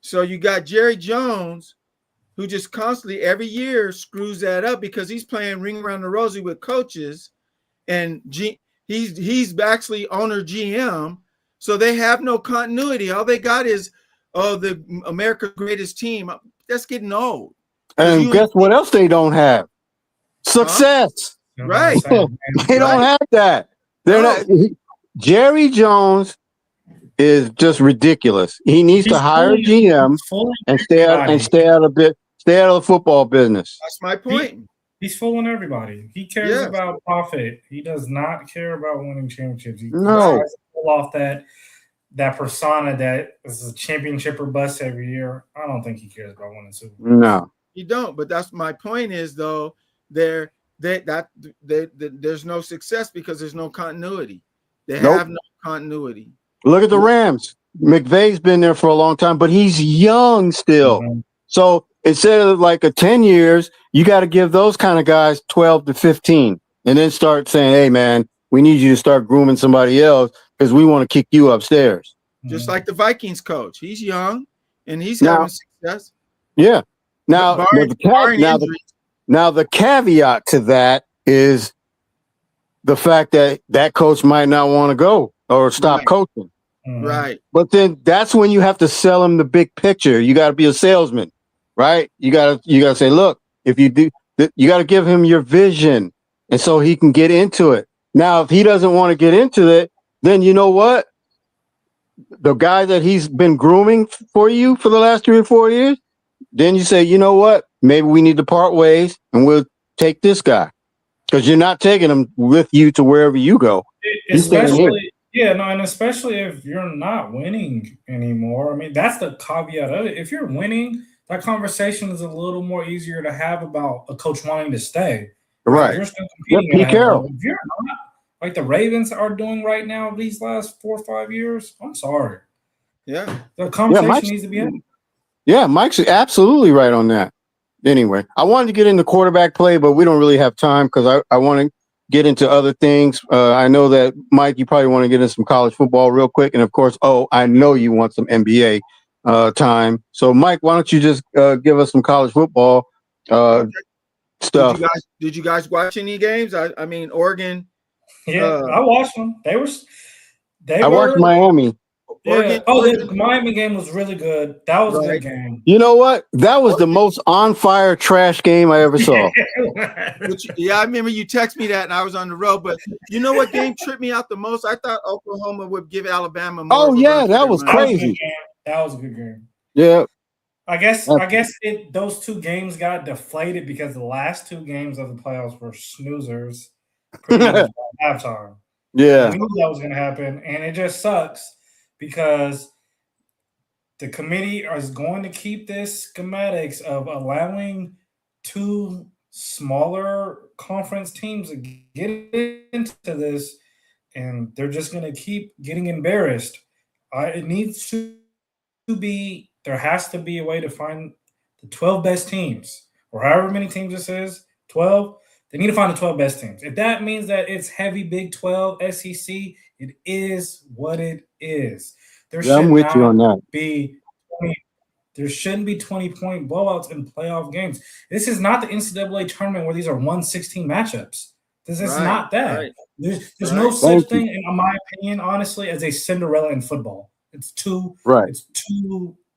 So you got Jerry Jones, who just constantly every year screws that up because he's playing ring around the rosy with coaches, and he's actually owner GM. So they have no continuity. All they got is, the America's greatest team. That's getting old. And guess what else they don't have? Success. Right. They don't have that. They're not. Jerry Jones is just ridiculous. He needs to hire a GM and stay out of the football business. That's my point. He's fooling everybody. He cares about profit. He does not care about winning championships. He tries to pull off that persona that is a championship or bust every year. I don't think he cares about winning Super Bowl. No, he don't. But that's my point. Is though there's no success because there's no continuity. They have no continuity. Look at the Rams. McVay's been there for a long time, but he's young still. Mm-hmm. So instead of like 10 years, you got to give those kind of guys 12 to 15 and then start saying, hey, man, we need you to start grooming somebody else because we want to kick you upstairs. Just like the Vikings coach. He's young and he's having success. Yeah. Now, Now, the caveat to that is the fact that that coach might not want to go or stop coaching. Right. But then that's when you have to sell him the big picture. You got to be a salesman, right? You got to say, look, if you do, you got to give him your vision, and so he can get into it. Now, if he doesn't want to get into it, then you know what? The guy that he's been grooming for you for the last 3 or 4 years, then you say, you know what? Maybe we need to part ways, and we'll take this guy because you're not taking him with you to wherever you go. Especially, and especially if you're not winning anymore. I mean, that's the caveat of it. If you're winning, that conversation is a little more easier to have about a coach wanting to stay. Right. You're still competing. Pete Carroll. If you're not, like the Ravens are doing right now these last 4 or 5 years, I'm sorry. Yeah. The conversation needs to be had. Yeah, Mike's absolutely right on that. Anyway, I wanted to get into quarterback play, but we don't really have time because I want to get into other things. I know that, Mike, you probably want to get into some college football real quick. And, of course, I know you want some NBA time. So, Mike, why don't you just give us some college football stuff. Did you guys watch any games? I mean, Oregon. Yeah, I watched them. I watched Miami. Yeah. The Miami game was really good. That was a good game. You know what? That was the most on fire trash game I ever saw. I remember you text me that, and I was on the road. But you know what game tripped me out the most? I thought Oklahoma would give Alabama more. Oh yeah, that was crazy. That was a good game. Yeah. I guess those 2 games got deflated because the last 2 games of the playoffs were snoozers. Pretty much by halftime. Yeah. We knew that was going to happen, and it just sucks because the committee is going to keep this schematics of allowing 2 smaller conference teams to get into this, and they're just going to keep getting embarrassed. It needs to be – there has to be a way to find the 12 best teams, or however many teams this is, 12. They need to find the 12 best teams. If that means that it's heavy Big 12, SEC, it is what it is. I'm with you on that. There shouldn't be 20-point blowouts in playoff games. This is not the NCAA tournament where these are 1-16 matchups. This is not that. Right. There's no such thing, in my opinion, honestly, as a Cinderella in football. It's too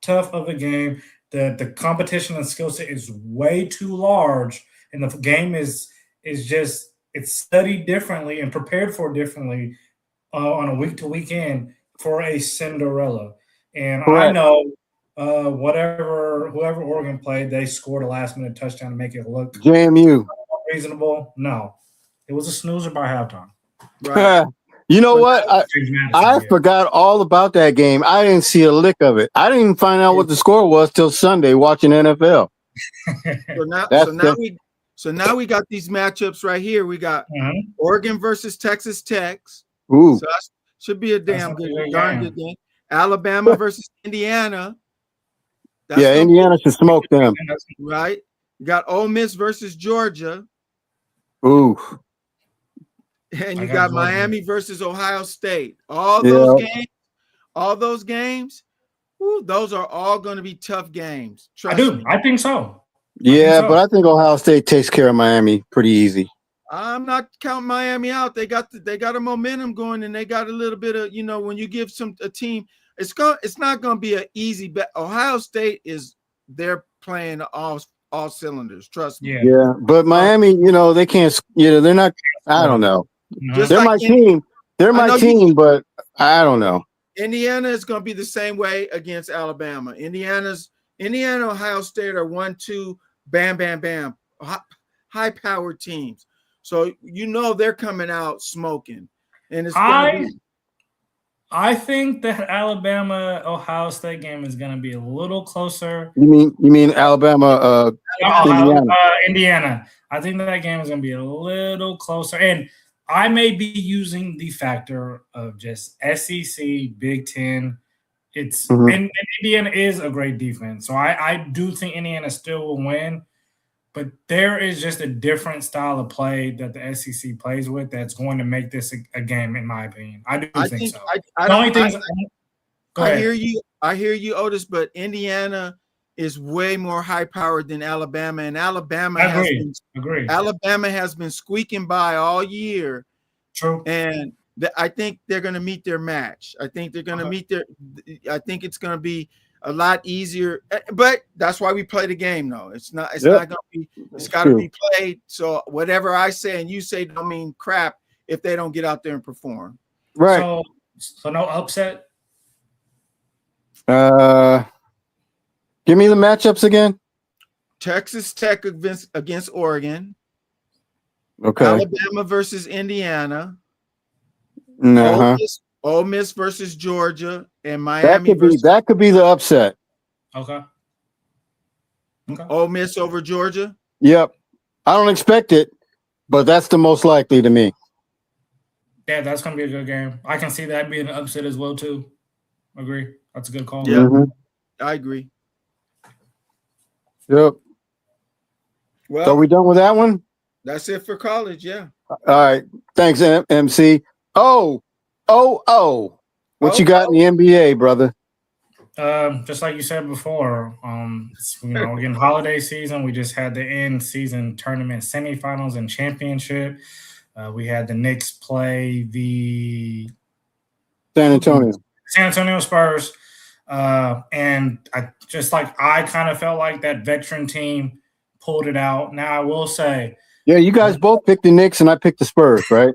tough of a game. The competition and skill set is way too large, and the game is just it's studied differently and prepared for differently on a week-to-week end for a Cinderella. And I know whoever Oregon played, they scored a last-minute touchdown to make it look JMU reasonable. No, it was a snoozer by halftime. Right. You know what? I forgot all about that game. I didn't see a lick of it. I didn't even find out what the score was till Sunday watching NFL. So now we got these matchups right here. We got Oregon versus Texas Tech. Ooh. So that should be a darn good game. Alabama versus Indiana. Indiana should smoke them. Right. We got Ole Miss versus Georgia. Ooh. And you got Miami versus Ohio State. All those games, those are all going to be tough games. Trust me. I think so. Yeah, but I think Ohio State takes care of Miami pretty easy. I'm not counting Miami out. They got a momentum going, and they got a little bit of, when you give a team, it's not going to be an easy bet. Ohio State they're playing all cylinders. Trust me. Yeah, but Miami, they can't. They're not. I don't know. They're my team. They're my team, but I don't know. Indiana is going to be the same way against Alabama. Indiana, Ohio State are 1-2, bam, bam, bam, high-powered teams. So they're coming out smoking, and it's. I think that Alabama Ohio State game is going to be a little closer. You mean Alabama? Indiana. I think that game is going to be a little closer, and I may be using the factor of just SEC, Big Ten. It's and Indiana is a great defense, so I do think Indiana still will win. But there is just a different style of play that the SEC plays with that's going to make this a game, in my opinion. I think so. I hear you, Otis, but Indiana is way more high powered than Alabama, and Alabama has been squeaking by all year. True. And I think they're going to meet their match. I think they're going to meet their. I think it's going to be a lot easier. But that's why we play the game, though. It's not. It's not going to be. It's got to be played. So whatever I say and you say don't mean crap if they don't get out there and perform. Right. So no upset. Give me the matchups again. Texas Tech against Oregon. Okay. Alabama versus Indiana. Ole Miss versus Georgia, and Miami that could be the upset. Okay. Ole Miss over Georgia. Yep. I don't expect it, but that's the most likely to me. Yeah, that's gonna be a good game. I can see that being an upset as well too. Agree. That's a good call. Yeah, I agree. Yep. Well, so we done with that one? That's it for college. Yeah. All right. Thanks, MC. What you got in the NBA, brother? Just like you said before, we're getting holiday season. We just had the in-season tournament semifinals and championship. We had the Knicks play the San Antonio Spurs. And I kind of felt like that veteran team pulled it out. Now I will say, yeah, you guys both picked the Knicks and I picked the Spurs, right?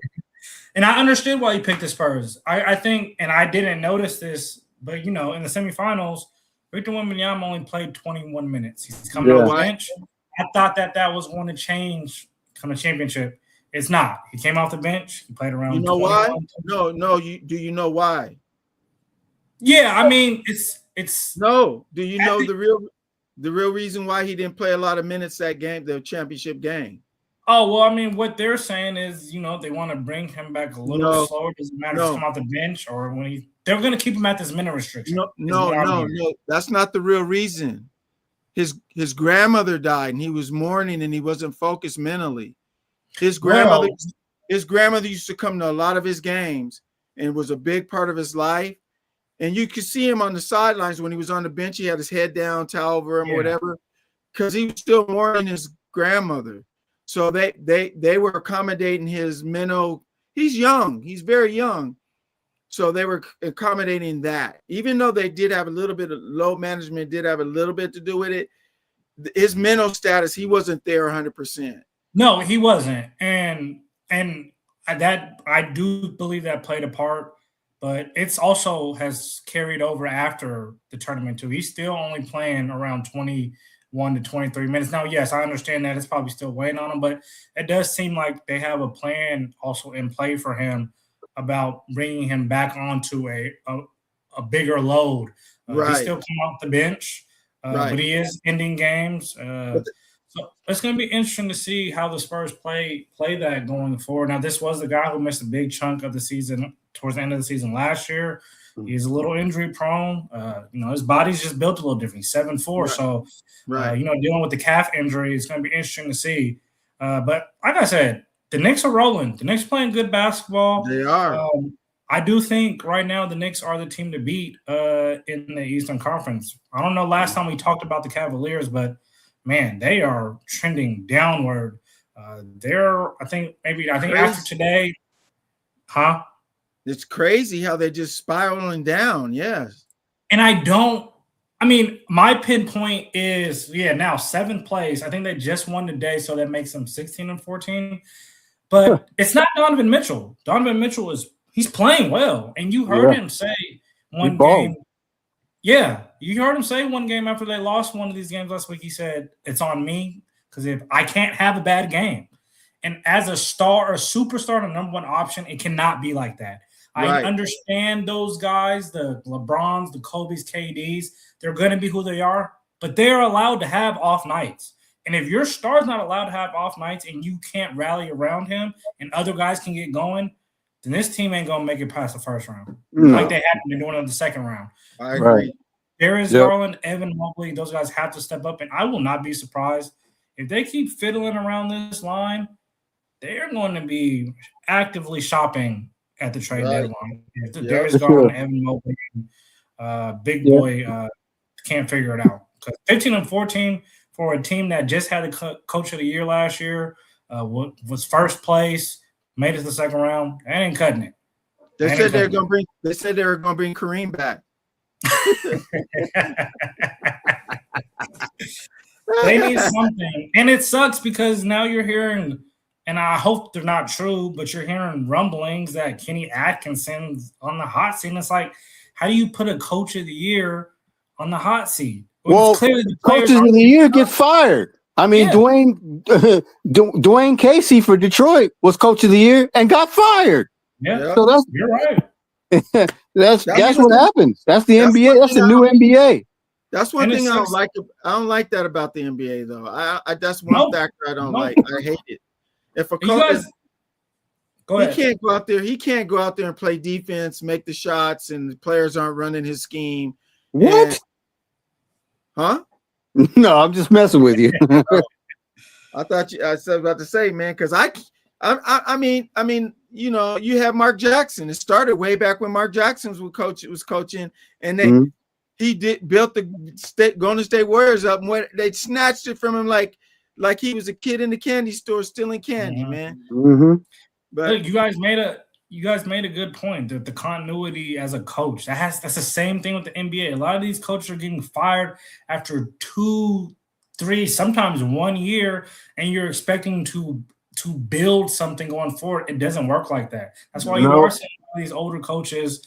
And I understood why you picked the Spurs. I think, and I didn't notice this, but in the semifinals, Victor Wembanyama only played 21 minutes. He's coming off the bench. I thought that was going to change come the championship. It's not. He came off the bench. He played around. You know why? No. Do you know why? Yeah, I mean, it's no. Do you know the real reason why he didn't play a lot of minutes that game, the championship game? Oh, well, I mean, what they're saying is, they want to bring him back a little slower. Doesn't matter if he's come off the bench or when they're going to keep him at this minute restriction. No. That's not the real reason. His grandmother died and he was mourning and he wasn't focused mentally. His grandmother used to come to a lot of his games and was a big part of his life. And you could see him on the sidelines when he was on the bench. He had his head down, towel over him or whatever, because he was still mourning his grandmother. So they were accommodating his mental. He's young. He's very young. So they were accommodating that. Even though they did have a little bit of load management, did have a little bit to do with it, his mental status, he wasn't there 100%. No, he wasn't. And that I do believe that played a part, but it's also has carried over after the tournament too. He's still only playing around 21 to 23 minutes. Now, yes, I understand that it's probably still weighing on him, but it does seem like they have a plan also in play for him about bringing him back onto a bigger load. He's still coming off the bench, but he is ending games. So it's going to be interesting to see how the Spurs play that going forward. Now, this was the guy who missed a big chunk of the season towards the end of the season last year. He's a little injury prone. His body's just built a little different. He's 7'4", so dealing with the calf injury, it's going to be interesting to see. But like I said, the Knicks are rolling. The Knicks playing good basketball. They are. I do think right now the Knicks are the team to beat in the Eastern Conference. I don't know last time we talked about the Cavaliers, but man, they are trending downward. I think after today, It's crazy how they're just spiraling down. Yes. And my pinpoint is, now 7th place. I think they just won today, so that makes them 16-14. But it's not Donovan Mitchell. Donovan Mitchell he's playing well. And you heard him say one game. Yeah, you heard him say one game after they lost one of these games last week, he said, it's on me because if I can't have a bad game. And as a star or superstar, the number one option, it cannot be like that. I understand those guys, the LeBrons, the Kobe's, KDs, they're going to be who they are, but they're allowed to have off nights. And if your star's not allowed to have off nights and you can't rally around him and other guys can get going, then this team ain't going to make it past the first round. Like they have been doing in the second round. I agree. Darius Garland, Evan Mobley, those guys have to step up, and I will not be surprised if they keep fiddling around this line. They're going to be actively shopping at the trade deadline. If Darius Garland, Evan Mobley, big boy can't figure it out 15-14 for a team that just had the coach of the year last year, was first place, made it to the second round. That ain't cutting it. They said they were gonna bring Kareem back. They need something, and it sucks because now you're hearing, and I hope they're not true, but you're hearing rumblings that Kenny Atkinson's on the hot seat. And it's like, how do you put a coach of the year on the hot seat? Well, coaches of the year get fired. I mean, Dwayne Casey for Detroit was coach of the year and got fired. Yeah, so you're right. that's what happens. That's the NBA. That's the new NBA. That's one thing I don't like. I don't like that about the NBA, though. I that's one factor I don't like. I hate it. If a coach, he can't go out there. He can't go out there and play defense, make the shots, and the players aren't running his scheme. What? Huh? No, I'm just messing with you. I thought I was about to say, man, because I mean, you know, you have Mark Jackson. It started way back when Mark Jackson was coaching, and he built the Golden State Warriors up, and they snatched it from him like he was a kid in the candy store stealing candy, man. But look, you guys made a good point that the continuity as a coach that's the same thing with the NBA. A lot of these coaches are getting fired after 2, 3, sometimes 1 year, and you're expecting to build something going forward. It doesn't work like that. That's why you are seeing these older coaches,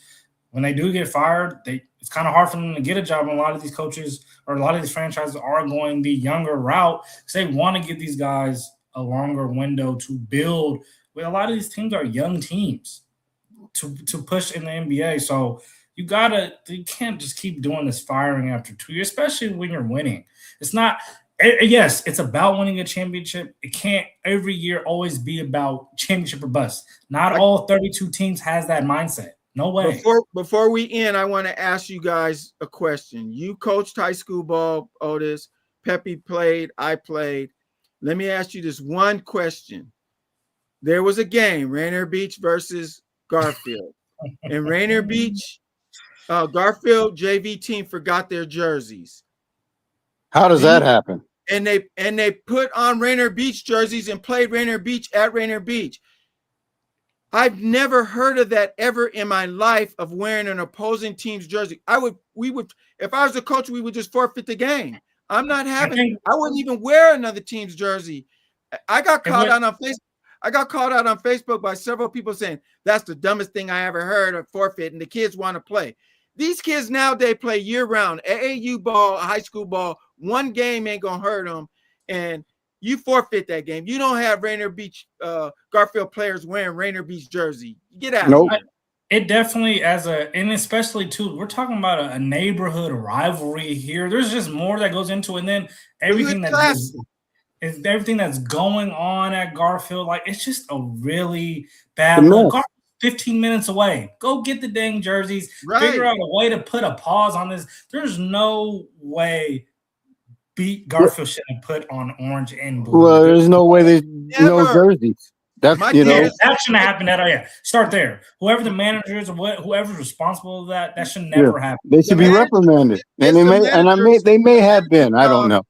when they do get fired, it's kind of hard for them to get a job. And a lot of these coaches or a lot of these franchises are going the younger route because they want to give these guys a longer window to build. But a lot of these teams are young teams to push in the NBA. So you can't just keep doing this firing after 2 years, especially when you're winning. It's not. Yes, it's about winning a championship. It can't every year always be about championship or bust. Not all 32 teams has that mindset. No way. Before we end, I want to ask you guys a question. You coached high school ball, Otis. Pepe played. I played. Let me ask you this one question. There was a game, Rainier Beach versus Garfield. And Rainier Beach, Garfield JV team forgot their jerseys. How does that happen? And they put on Rainier Beach jerseys and played Rainier Beach at Rainier Beach. I've never heard of that ever in my life, of wearing an opposing team's jersey. We would, if I was a coach, we would just forfeit the game. I wouldn't even wear another team's jersey. I got called out on Facebook. I got called out on Facebook by several people saying that's the dumbest thing I ever heard of forfeit, and the kids want to play. These kids nowadays play year-round, AAU ball, high school ball. One game ain't going to hurt them, and you forfeit that game. You don't have Rainier Beach Garfield players wearing Rainier Beach jersey. Get out. Nope. It definitely, and especially, too, we're talking about a neighborhood rivalry here. There's just more that goes into it, and then everything everything that's going on at Garfield, like, it's just a really bad look. 15 minutes away. Go get the dang jerseys. Figure out a way to put a pause on this. There's no way Garfield shouldn't put on orange and blue. Well, there's no way there's no jerseys. That's that shouldn't happen. Start there. Whoever the manager is or whoever's responsible for that should never happen. They should be reprimanded. And they may have been. I don't know.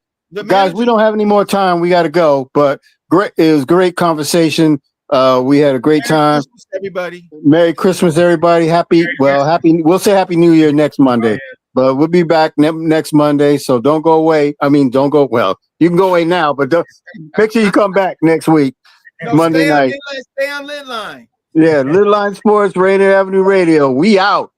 Guys, we don't have any more time. We got to go. But it was great conversation. We had a great time. Christmas, everybody. Merry Christmas, everybody. We'll say Happy New Year next Monday. But we'll be back next Monday, so don't go away. I mean, don't go. Well, you can go away now, but make sure you come back next week, Monday night. Stay on LidLine. Yeah, LidLine Sports, Rainier Avenue Radio. We out.